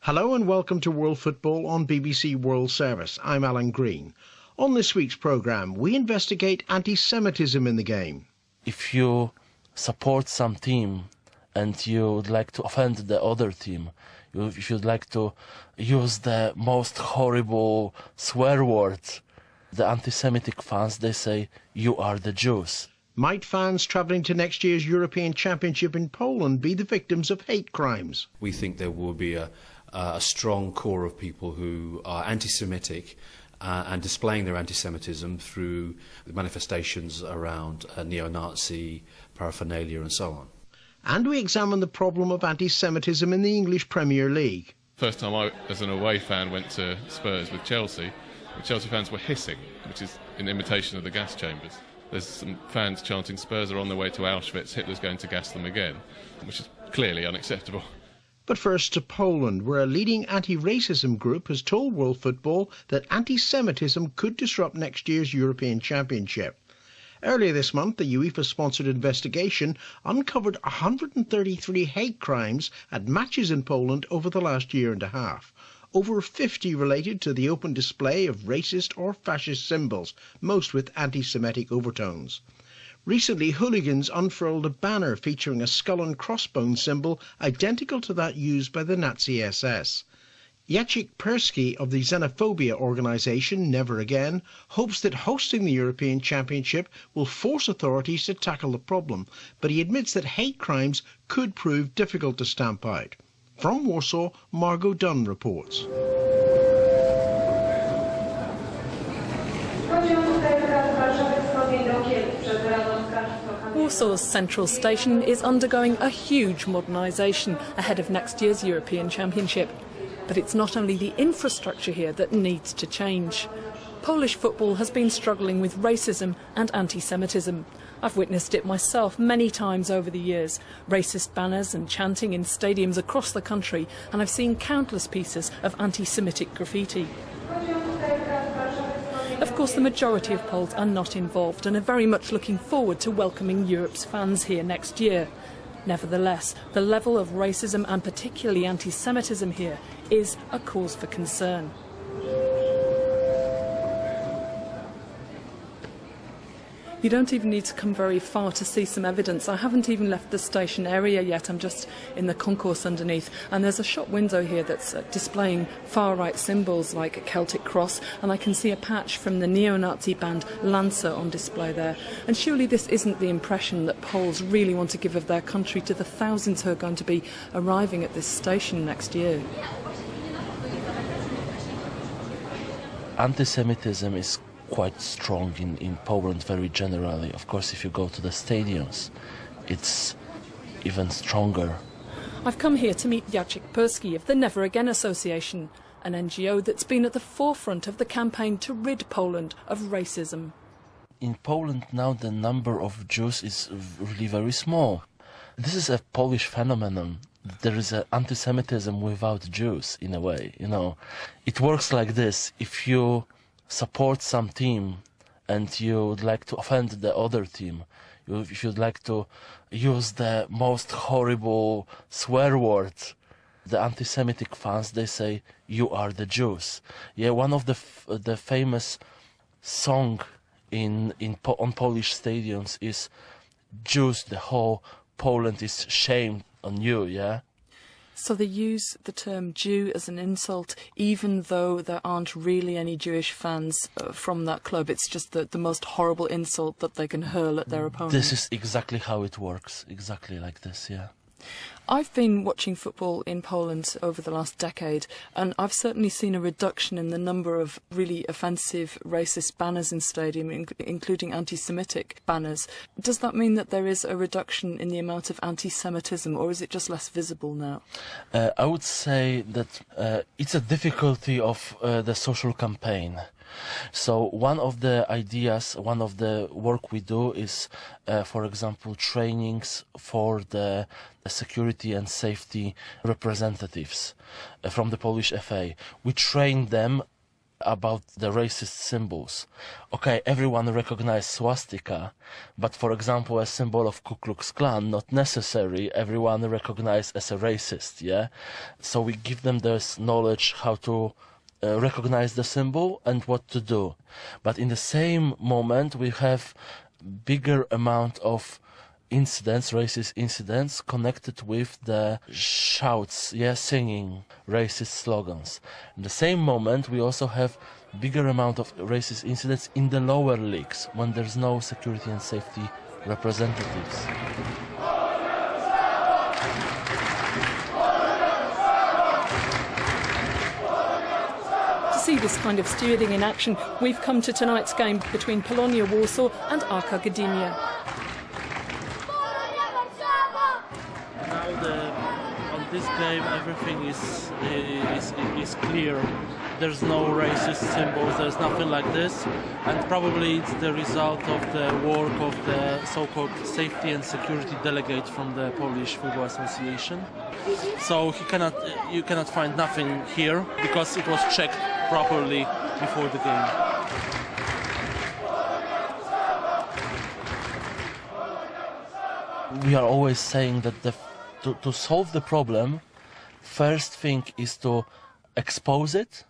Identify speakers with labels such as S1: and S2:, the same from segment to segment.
S1: Hello and welcome to World Football on BBC World Service. I'm Alan Green. On this week's programme, we investigate anti-Semitism in the game.
S2: If you support some team and you would like to offend the other team, if you'd like to use the most horrible swear words, the anti-Semitic fans, they say, you are the Jews.
S1: Might fans travelling to next year's European Championship in Poland be the victims of hate crimes?
S3: We think there will be a strong core of people who are anti-Semitic and displaying their anti-Semitism through the manifestations around neo-Nazi paraphernalia and so on.
S1: And we examine the problem of anti-Semitism in the English Premier League.
S4: First time I, as an away fan, went to Spurs with Chelsea, the Chelsea fans were hissing, which is in imitation of the gas chambers. There's some fans chanting Spurs are on their way to Auschwitz, Hitler's going to gas them again, which is clearly unacceptable.
S1: But first to Poland, where a leading anti-racism group has told World Football that anti-Semitism could disrupt next year's European Championship. Earlier this month, the UEFA-sponsored investigation uncovered 133 hate crimes at matches in Poland over the last year and a half. Over 50 related to the open display of racist or fascist symbols, most with anti-Semitic overtones. Recently, hooligans unfurled a banner featuring a skull and crossbones symbol identical to that used by the Nazi SS. Jacek Persky of the xenophobia organisation Never Again hopes that hosting the European Championship will force authorities to tackle the problem, but he admits that hate crimes could prove difficult to stamp out. From Warsaw, Margot Dunn reports.
S5: Warsaw's central station is undergoing a huge modernisation ahead of next year's European Championship. But it's not only the infrastructure here that needs to change. Polish football has been struggling with racism and anti-Semitism. I've witnessed it myself many times over the years. Racist banners and chanting in stadiums across the country, and I've seen countless pieces of anti-Semitic graffiti. Of course, the majority of Poles are not involved and are very much looking forward to welcoming Europe's fans here next year. Nevertheless, the level of racism and particularly anti-Semitism here is a cause for concern. You don't even need to come very far to see some evidence. I haven't even left the station area yet. I'm just in the concourse underneath, and there's a shop window here that's displaying far-right symbols like a Celtic cross, and I can see a patch from the neo-Nazi band Lancer on display there. And surely this isn't the impression that Poles really want to give of their country to the thousands who are going to be arriving at this station next year.
S2: Anti-Semitism is quite strong in Poland very generally. Of course, if you go to the stadiums, it's even stronger.
S5: I've come here to meet Jacek Persky of the Never Again Association, an NGO that's been at the forefront of the campaign to rid Poland of racism.
S2: In Poland now the number of Jews is really very small. This is a Polish phenomenon. There is an anti-Semitism without Jews, in a way, you know. It works like this: if you support some team and you would like to offend the other team, if you'd like to use the most horrible swear words, the anti-Semitic fans, they say, you are the Jews. Yeah, one of the famous song on Polish stadiums is Jews, the whole Poland is shamed on you, yeah?
S5: So they use the term Jew as an insult, even though there aren't really any Jewish fans from that club. It's just the most horrible insult that they can hurl at their opponent.
S2: This is exactly how it works, exactly like this, yeah.
S5: I've been watching football in Poland over the last decade, and I've certainly seen a reduction in the number of really offensive racist banners in stadium, including anti-Semitic banners. Does that mean that there is a reduction in the amount of anti-Semitism, or is it just less visible now?
S2: I would say that it's a difficulty of the social campaign. So one of the ideas, one of the work we do is, for example, trainings for the security and safety representatives from the Polish FA. We train them about the racist symbols. Okay, everyone recognizes swastika, but for example, a symbol of Ku Klux Klan, not necessary everyone recognized as a racist, yeah? So we give them this knowledge how to recognize the symbol and what to do. But in the same moment, we have bigger amount of incidents, racist incidents, connected with the shouts, yeah, singing racist slogans. In the same moment, we also have bigger amount of racist incidents in the lower leagues, when there's no security and safety representatives.
S5: To see this kind of stewarding in action, we've come to tonight's game between Polonia Warsaw and Arka Gdynia.
S2: On this game, everything is clear. There's no racist symbols, there's nothing like this, and probably it's the result of the work of the so-called safety and security delegate from the Polish Football Association. So you cannot find nothing here because it was checked properly before the game. We are always saying that to solve the problem, first thing is to expose it,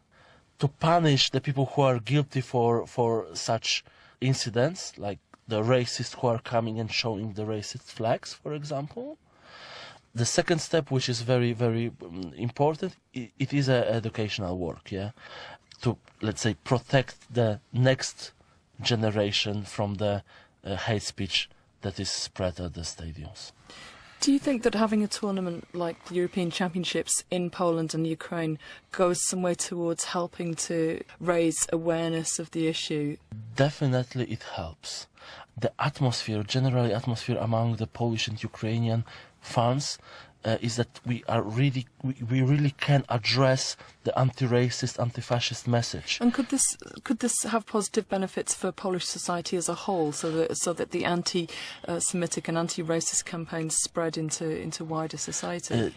S2: to punish the people who are guilty for such incidents, like the racists who are coming and showing the racist flags, for example. The second step, which is very, very important, it is educational work, yeah, to, let's say, protect the next generation from the hate speech that is spread at the stadiums.
S5: Do you think that having a tournament like the European Championships in Poland and Ukraine goes some way towards helping to raise awareness of the issue?
S2: Definitely it helps. The atmosphere, generally atmosphere among the Polish and Ukrainian fans is that we really can address the anti-racist, anti-fascist message.
S5: And could this have positive benefits for Polish society as a whole, so that the anti-Semitic and anti-racist campaigns spread into wider society?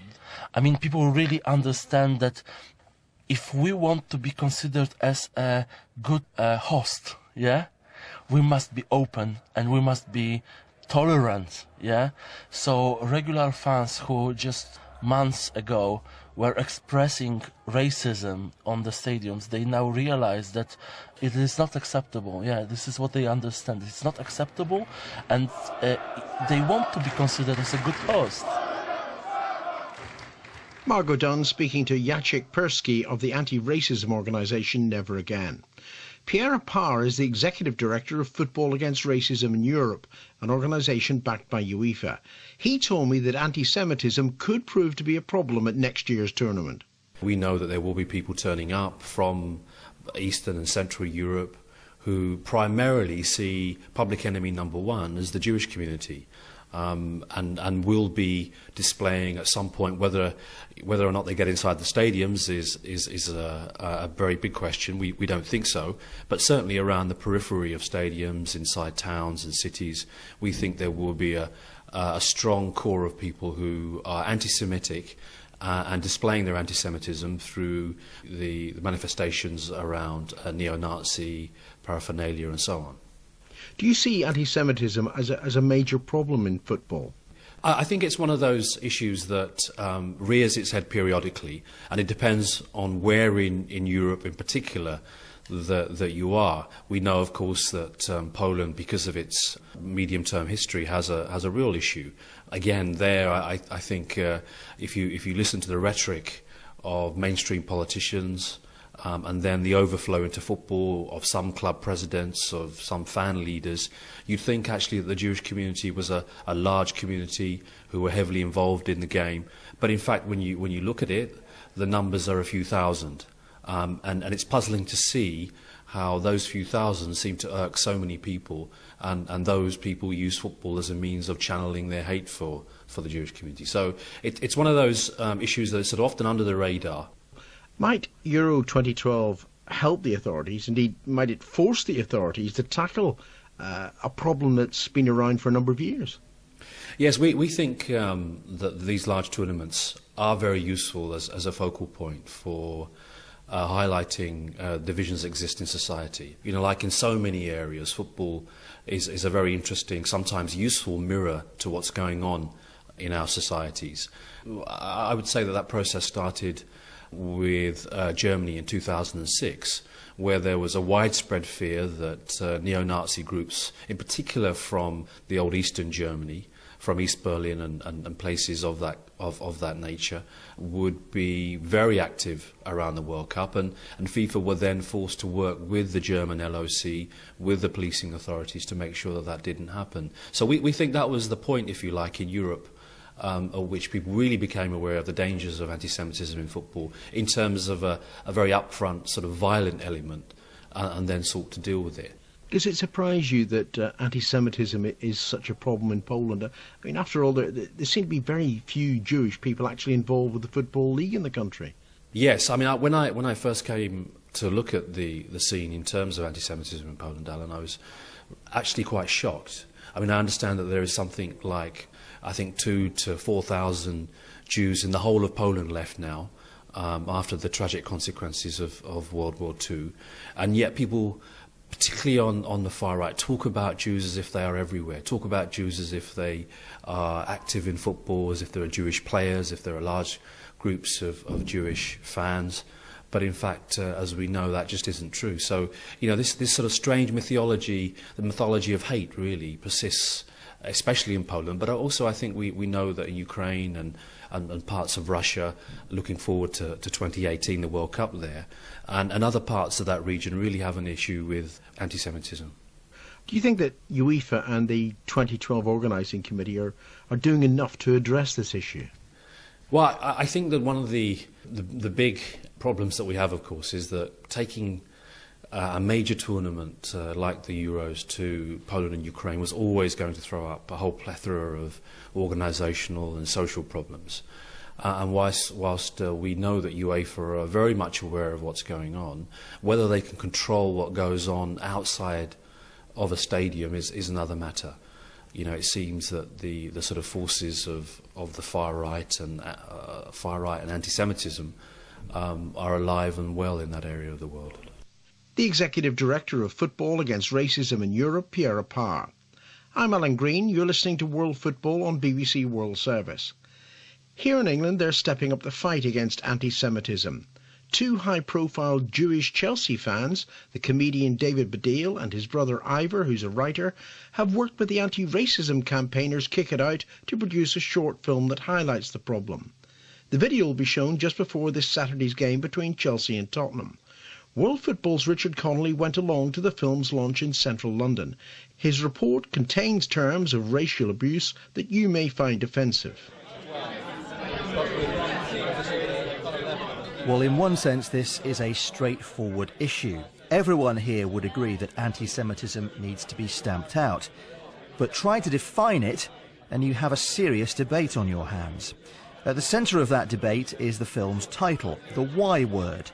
S2: I mean, people really understand that if we want to be considered as a good host, yeah, we must be open and we must be tolerant, yeah? So regular fans who just months ago were expressing racism on the stadiums, they now realize that it is not acceptable. Yeah, this is what they understand. It's not acceptable, and they want to be considered as a good host.
S1: Margot Dunn speaking to Jacek Persky of the anti-racism organisation Never Again. Pierre Parr is the Executive Director of Football Against Racism in Europe, an organisation backed by UEFA. He told me that anti-Semitism could prove to be a problem at next year's tournament.
S3: We know that there will be people turning up from Eastern and Central Europe who primarily see public enemy number one as the Jewish community. And will be displaying at some point whether or not they get inside the stadiums is a very big question. We don't think so, but certainly around the periphery of stadiums, inside towns and cities, we think there will be a strong core of people who are anti-Semitic and displaying their anti-Semitism through the manifestations around neo-Nazi paraphernalia and so on.
S1: Do you see anti-Semitism as a major problem in football?
S3: I think it's one of those issues that rears its head periodically, and it depends on where in Europe in particular that you are. We know, of course, that Poland, because of its medium-term history, has a real issue. Again, there, I think if you listen to the rhetoric of mainstream politicians, and then the overflow into football of some club presidents, of some fan leaders, you'd think actually that the Jewish community was a large community who were heavily involved in the game. But in fact, when you look at it, the numbers are a few thousand. And it's puzzling to see how those few thousand seem to irk so many people, and those people use football as a means of channeling their hate for the Jewish community. So it's one of those issues that is sort of often under the radar.
S1: Might Euro 2012 help the authorities, indeed might it force the authorities to tackle a problem that's been around for a number of years?
S3: Yes, we think that these large tournaments are very useful as a focal point for highlighting divisions that exist in society. You know, like in so many areas, football is a very interesting, sometimes useful mirror to what's going on in our societies. I would say that process started with Germany in 2006, where there was a widespread fear that neo-Nazi groups, in particular from the old Eastern Germany, from East Berlin and places of that nature, would be very active around the World Cup, and FIFA were then forced to work with the German LOC, with the policing authorities, to make sure that didn't happen. So we think that was the point, if you like, in Europe, at which people really became aware of the dangers of anti-Semitism in football, in terms of a very upfront, sort of violent element, and then sought to deal with it.
S1: Does it surprise you that anti-Semitism is such a problem in Poland? I mean, after all, there seem to be very few Jewish people actually involved with the Football League in the country.
S3: Yes, I mean, when I first came to look at the scene in terms of anti-Semitism in Poland, Alan, I was actually quite shocked. I mean, I understand that there is something like, I think, 2,000 to 4,000 Jews in the whole of Poland left now, after the tragic consequences of World War II. And yet people, particularly on the far right, talk about Jews as if they are everywhere, talk about Jews as if they are active in football, as if there are Jewish players, if there are large groups of Jewish fans. But in fact, as we know, that just isn't true. So, you know, this sort of strange mythology, the mythology of hate, really persists, especially in Poland. But also, I think we know that in Ukraine and parts of Russia, looking forward to 2018, the World Cup there, and other parts of that region really have an issue with anti-Semitism.
S1: Do you think that UEFA and the 2012 organising committee are doing enough to address this issue?
S3: Well, I think that one of the big problems that we have, of course, is that taking a major tournament like the Euros to Poland and Ukraine was always going to throw up a whole plethora of organisational and social problems. And whilst we know that UEFA are very much aware of what's going on, whether they can control what goes on outside of a stadium is another matter. You know, it seems that the sort of forces of the far right and anti-Semitism are alive and well in that area of the world.
S1: The Executive Director of Football Against Racism in Europe, Pierre Parr. I'm Alan Green. You're listening to World Football on BBC World Service. Here in England, they're stepping up the fight against anti-Semitism. Two high-profile Jewish Chelsea fans, the comedian David Baddiel and his brother Ivor, who's a writer, have worked with the anti-racism campaigners Kick It Out to produce a short film that highlights the problem. The video will be shown just before this Saturday's game between Chelsea and Tottenham. World Football's Richard Connolly went along to the film's launch in central London. His report contains terms of racial abuse that you may find offensive.
S6: Well, in one sense, this is a straightforward issue. Everyone here would agree that anti-Semitism needs to be stamped out. But try to define it, and you have a serious debate on your hands. At the centre of that debate is the film's title, the Y word.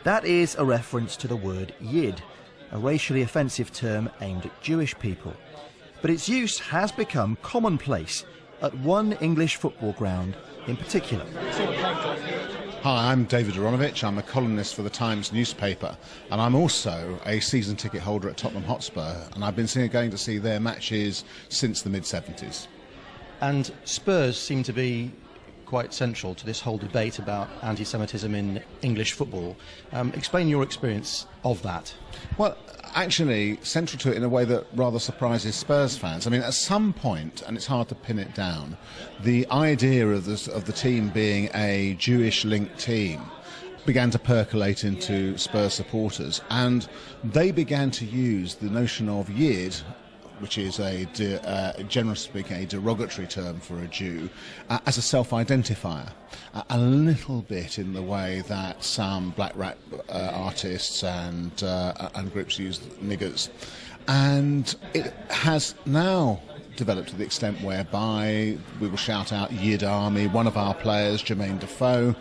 S6: That is a reference to the word Yid, a racially offensive term aimed at Jewish people. But its use has become commonplace at one English football ground in particular.
S7: Hi, I'm David Aronovich. I'm a columnist for the Times newspaper, and I'm also a season ticket holder at Tottenham Hotspur, and I've been going to see their matches since the mid-70s.
S6: And Spurs seem to be quite central to this whole debate about anti-Semitism in English football. Explain your experience of that.
S7: Well, actually, central to it in a way that rather surprises Spurs fans. I mean, at some point, and it's hard to pin it down, the idea of the team being a Jewish-linked team began to percolate into Spurs supporters, and they began to use the notion of Yid, which is generally speaking, a derogatory term for a Jew, as a self-identifier, a little bit in the way that some black rap artists and groups use niggers. And it has now developed to the extent whereby we will shout out Yid Army, one of our players, Jermaine Defoe.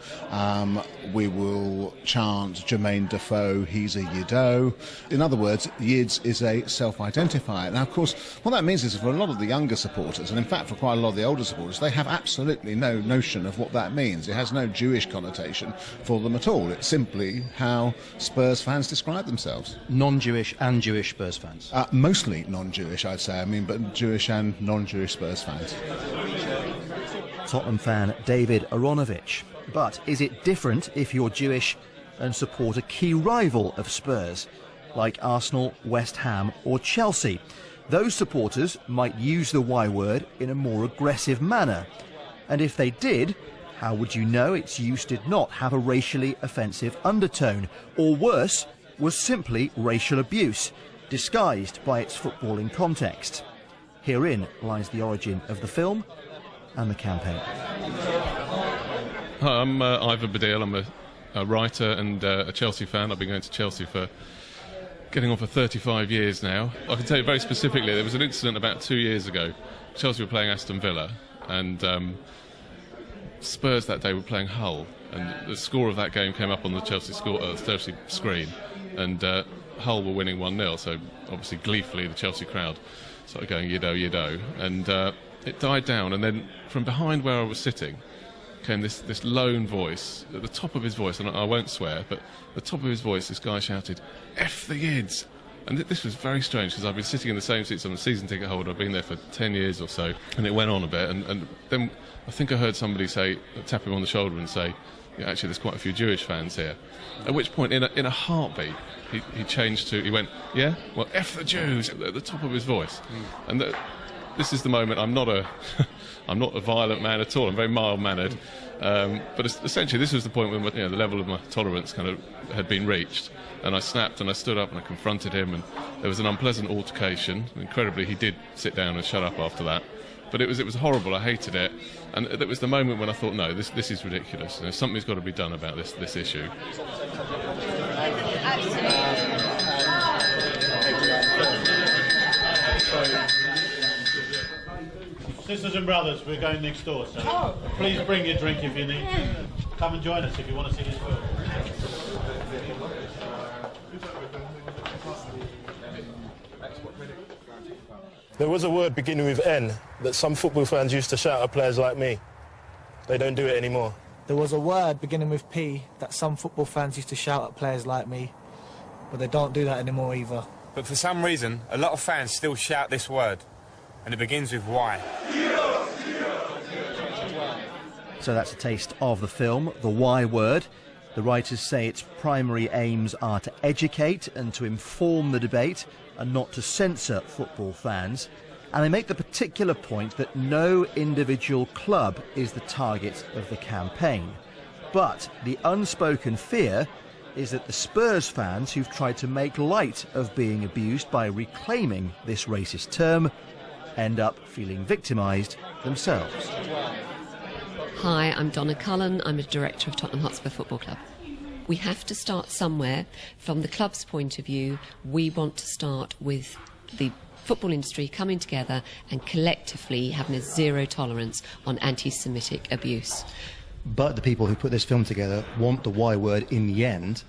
S7: We will chant Jermaine Defoe, he's a Yido. In other words, Yids is a self-identifier. Now, of course, what that means is for a lot of the younger supporters, and in fact for quite a lot of the older supporters, they have absolutely no notion of what that means. It has no Jewish connotation for them at all. It's simply how Spurs fans describe themselves.
S6: Non-Jewish and Jewish Spurs fans?
S7: Mostly non-Jewish, I'd say. I mean, but Jewish and non-Jewish Spurs fans.
S6: Tottenham fan David Aronovich. But is it different if you're Jewish and support a key rival of Spurs, like Arsenal, West Ham or Chelsea? Those supporters might use the Y word in a more aggressive manner. And if they did, how would you know its use did not have a racially offensive undertone, or worse, was simply racial abuse, disguised by its footballing context? Herein lies the origin of the film and the campaign.
S4: Hi, I'm Ivan Badil. I'm a writer and a Chelsea fan. I've been going to Chelsea for getting on for 35 years now. I can tell you very specifically, there was an incident about 2 years ago. Chelsea were playing Aston Villa, and Spurs that day were playing Hull, and the score of that game came up on the Chelsea screen, and Hull were winning 1-0, so obviously gleefully the Chelsea crowd started going Yido, Yido, and it died down, and then from behind where I was sitting came this lone voice, at the top of his voice, and I won't swear, but at the top of his voice this guy shouted, "F the Yids!" And this was very strange, because I've been sitting in the same seats. I'm a season ticket holder, I've been there for 10 years or so, and it went on a bit, and then I think I heard somebody say, tap him on the shoulder and say, yeah, actually there's quite a few Jewish fans here. At which point, in a heartbeat, he changed to, he went, yeah, well, F the Jews, at the top of his voice. And this is the moment. I'm not a violent man at all. I'm very mild-mannered, but essentially this was the point when the level of my tolerance kind of had been reached, and I snapped and I stood up and I confronted him, and there was an unpleasant altercation. Incredibly, he did sit down and shut up after that, but it was horrible. I hated it, and it was the moment when I thought, no, this is ridiculous. Something's got to be done about this issue.
S8: Sisters and brothers, we're going next door, so please bring your drink if you need. Come and join us if you want to see this film.
S9: There was a word beginning with N that some football fans used to shout at players like me. They don't do it anymore.
S10: There was a word beginning with P that some football fans used to shout at players like me, but they don't do that anymore either.
S11: But for some reason, a lot of fans still shout this word, and it begins with Y.
S6: So that's a taste of the film, the Y word. The writers say its primary aims are to educate and to inform the debate, and not to censor football fans. And they make the particular point that no individual club is the target of the campaign. But the unspoken fear is that the Spurs fans who've tried to make light of being abused by reclaiming this racist term end up feeling victimised themselves.
S12: Hi, I'm Donna Cullen. I'm a director of Tottenham Hotspur Football Club. We have to start somewhere. From the club's point of view, we want to start with the football industry coming together and collectively having a zero tolerance on anti-Semitic abuse.
S6: But the people who put this film together want the Y word in the end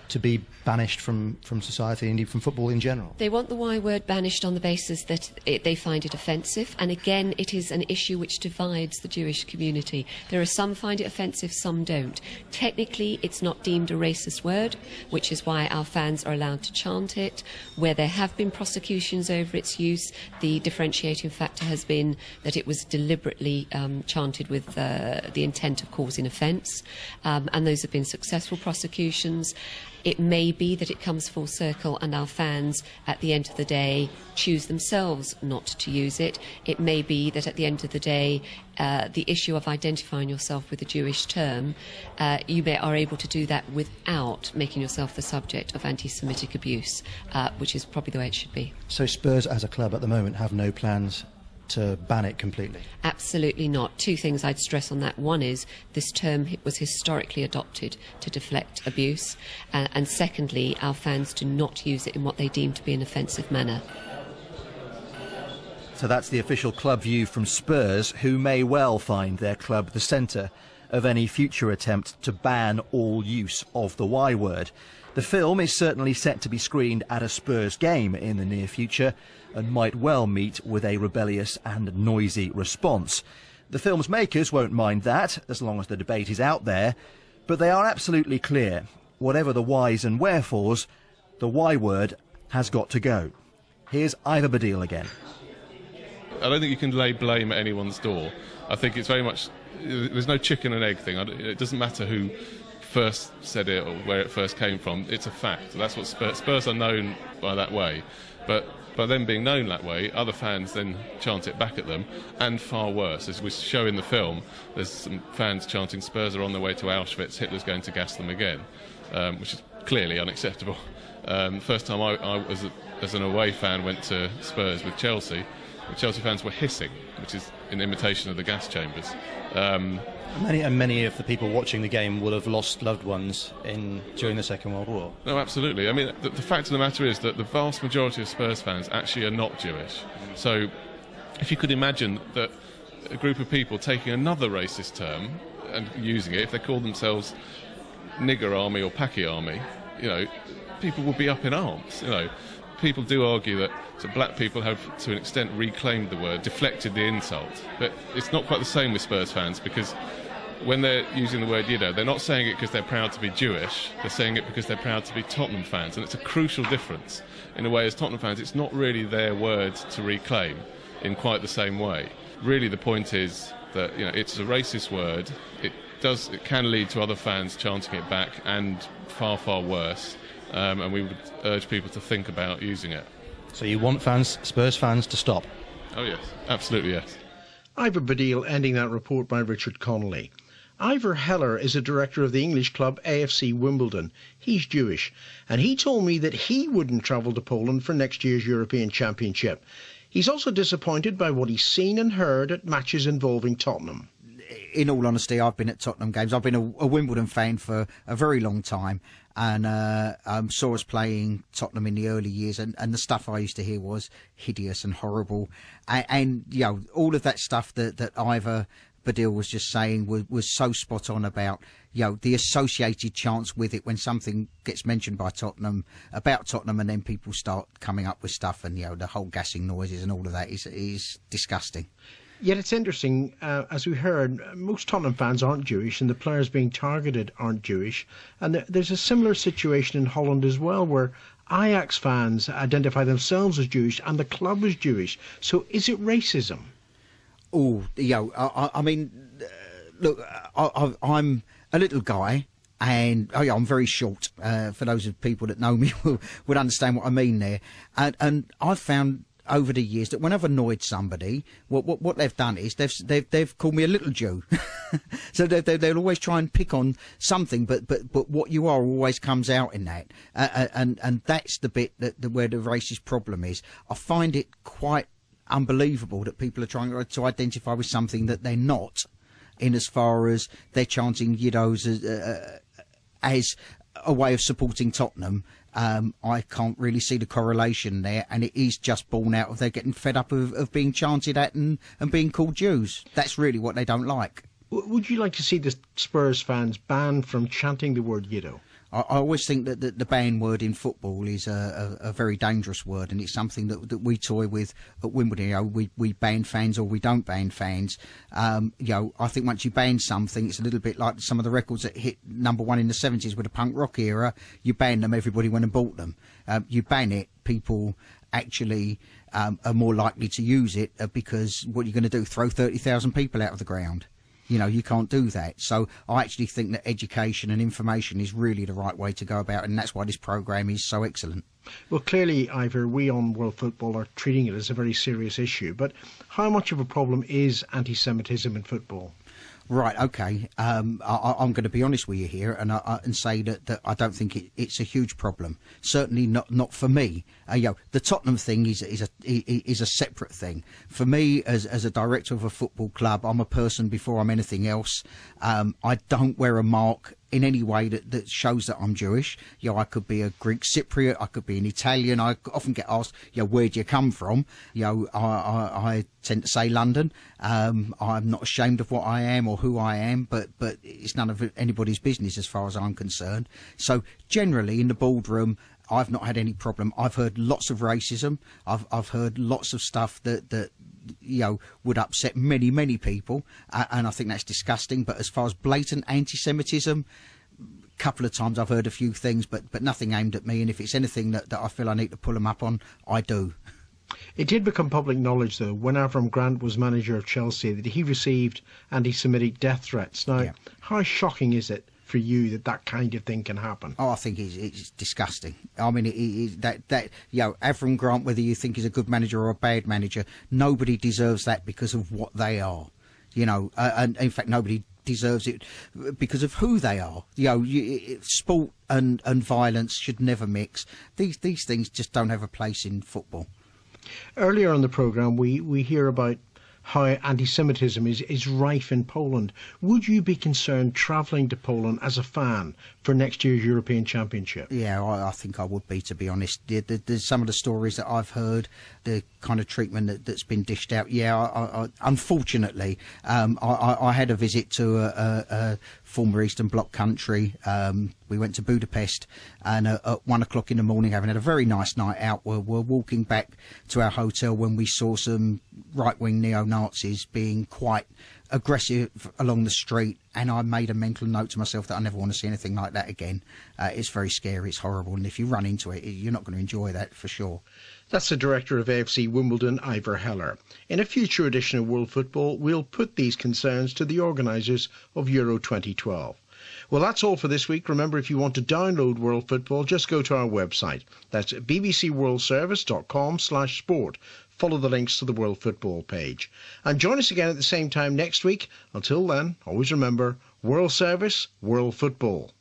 S6: to be banished from society, indeed from football in general.
S12: They want the Y word banished on the basis that they find it offensive, and again it is an issue which divides the Jewish community. There are some find it offensive, some don't. Technically it's not deemed a racist word, which is why our fans are allowed to chant it. Where there have been prosecutions over its use, the differentiating factor has been that it was deliberately chanted with the intent of causing offence, and those have been successful prosecutions. It may be that it comes full circle and our fans, at the end of the day, choose themselves not to use it. It may be that at the end of the day, the issue of identifying yourself with a Jewish term, you are able to do that without making yourself the subject of anti-Semitic abuse, which is probably the way it should be.
S6: So Spurs as a club at the moment have no plans to ban it completely?
S12: Absolutely not. Two things I'd stress on that. One is this term was historically adopted to deflect abuse, and secondly, our fans do not use it in what they deem to be an offensive manner.
S6: So that's the official club view from Spurs, who may well find their club the centre of any future attempt to ban all use of the Y word. The film is certainly set to be screened at a Spurs game in the near future and might well meet with a rebellious and noisy response. The film's makers won't mind that, as long as the debate is out there, but they are absolutely clear. Whatever the whys and wherefores, the Y word has got to go. Here's Ivor Badil again.
S4: I don't think you can lay blame at anyone's door. I think it's very much, there's no chicken and egg thing. It doesn't matter who first said it or where it first came from. It's a fact. That's what Spurs are known by that way. But by them being known that way, other fans then chant it back at them, and far worse. As we show in the film, there's some fans chanting Spurs are on their way to Auschwitz, Hitler's going to gas them again, which is clearly unacceptable. First time I was as an away fan went to Spurs with Chelsea, the Chelsea fans were hissing, which is in imitation of the gas chambers.
S13: Many of the people watching the game will have lost loved ones during the Second World War.
S4: No, absolutely. I mean, the fact of the matter is that the vast majority of Spurs fans actually are not Jewish. So if you could imagine that a group of people taking another racist term and using it, if they call themselves nigger army or Paki army, people would be up in arms. People do argue that black people have, to an extent, reclaimed the word, deflected the insult. But it's not quite the same with Spurs fans, because when they're using the word Yiddo, they're not saying it because they're proud to be Jewish, they're saying it because they're proud to be Tottenham fans. And it's a crucial difference. In a way, as Tottenham fans, it's not really their word to reclaim in quite the same way. Really, the point is that it's a racist word. It can lead to other fans chanting it back, and far, far worse. And we would urge people to think about using it.
S13: So you want Spurs fans to stop?
S4: Oh yes, absolutely yes.
S1: Ivor Badil ending that report by Richard Connolly. Ivor Heller is a director of the English club AFC Wimbledon. He's Jewish, and he told me that he wouldn't travel to Poland for next year's European Championship. He's also disappointed by what he's seen and heard at matches involving Tottenham.
S14: In all honesty, I've been at Tottenham games. I've been a Wimbledon fan for a very long time, and saw us playing Tottenham in the early years, and the stuff I used to hear was hideous and horrible, and all of that stuff that Ivor Badil was just saying was so spot on about the associated chants with it when something gets mentioned by Tottenham, about Tottenham, and then people start coming up with stuff, and the whole gassing noises and all of that is disgusting.
S1: Yet it's interesting, as we heard, most Tottenham fans aren't Jewish, and the players being targeted aren't Jewish. And there's a similar situation in Holland as well, where Ajax fans identify themselves as Jewish and the club as Jewish. So is it racism?
S14: Oh, I mean, look, I'm a little guy, and I'm very short. For those of people that know me would understand what I mean there. And I've found over the years that when I've annoyed somebody, what they've done is they've called me a little Jew. So they'll always try and pick on something, but what you are always comes out in that, and that's the bit where the racist problem is. I find it quite unbelievable that people are trying to identify with something that they're not, in as far as they're chanting Yiddos as a way of supporting Tottenham. I can't really see the correlation there, and it is just born out of they're getting fed up of being chanted at and being called Jews. That's really what they don't like.
S1: Would you like to see the Spurs fans banned from chanting the word Yiddo?
S14: I always think that the ban word in football is a very dangerous word, and it's something that we toy with at Wimbledon. We ban fans or we don't ban fans. I think once you ban something, it's a little bit like some of the records that hit #1 in the 70s with the punk rock era. You ban them, everybody went and bought them. You ban it, people actually are more likely to use it, because what you're going to do, throw 30,000 people out of the ground? You can't do that. So I actually think that education and information is really the right way to go about it, and that's why this programme is so excellent.
S1: Well, clearly, Ivor, we on World Football are treating it as a very serious issue, but how much of a problem is anti-Semitism in football?
S14: Right, OK. I'm going to be honest with you here and say that I don't think it's a huge problem. Certainly not for me. The Tottenham thing is a separate thing. For me, as a director of a football club, I'm a person before I'm anything else. I don't wear a mark in any way that shows that I'm Jewish. I could be a Greek Cypriot, I could be an Italian. I often get asked, where do you come from? I tend to say London. I'm not ashamed of what I am or who I am, but it's none of anybody's business as far as I'm concerned. So generally in the boardroom, I've not had any problem. I've heard lots of racism. I've heard lots of stuff that would upset many people, and I think that's disgusting. But as far as blatant anti-Semitism, a couple of times I've heard a few things, but nothing aimed at me. And if it's anything that I feel I need to pull them up on, I do.
S1: It did become public knowledge, though, when Avram Grant was manager of Chelsea, that he received anti-Semitic death threats. Now, how shocking is it for you that kind of thing can happen?
S14: Oh, I think it's disgusting. I mean, Avram Grant, whether you think he's a good manager or a bad manager, nobody deserves that because of what they are. And in fact, nobody deserves it because of who they are. Sport and violence should never mix. These things just don't have a place in football.
S1: Earlier on the programme, we hear about how anti-Semitism is rife in Poland. Would you be concerned travelling to Poland as a fan for next year's European Championship?
S14: Yeah, I think I would be, to be honest. There's some of the stories that I've heard, the kind of treatment that's been dished out. Yeah, unfortunately, I had a visit to a former Eastern Bloc country. We went to Budapest, and at 1 o'clock in the morning, having had a very nice night out, we're walking back to our hotel when we saw some right-wing neo-Nazis being quite aggressive along the street, and I made a mental note to myself that I never want to see anything like that again. It's very scary, it's horrible, and if you run into it, you're not going to enjoy that for sure.
S1: That's the director of AFC Wimbledon, Ivor Heller. In a future edition of World Football, we'll put these concerns to the organisers of Euro 2012. Well, that's all for this week. Remember, if you want to download World Football, just go to our website. That's bbcworldservice.com/sport. Follow the links to the World Football page. And join us again at the same time next week. Until then, always remember, World Service, World Football.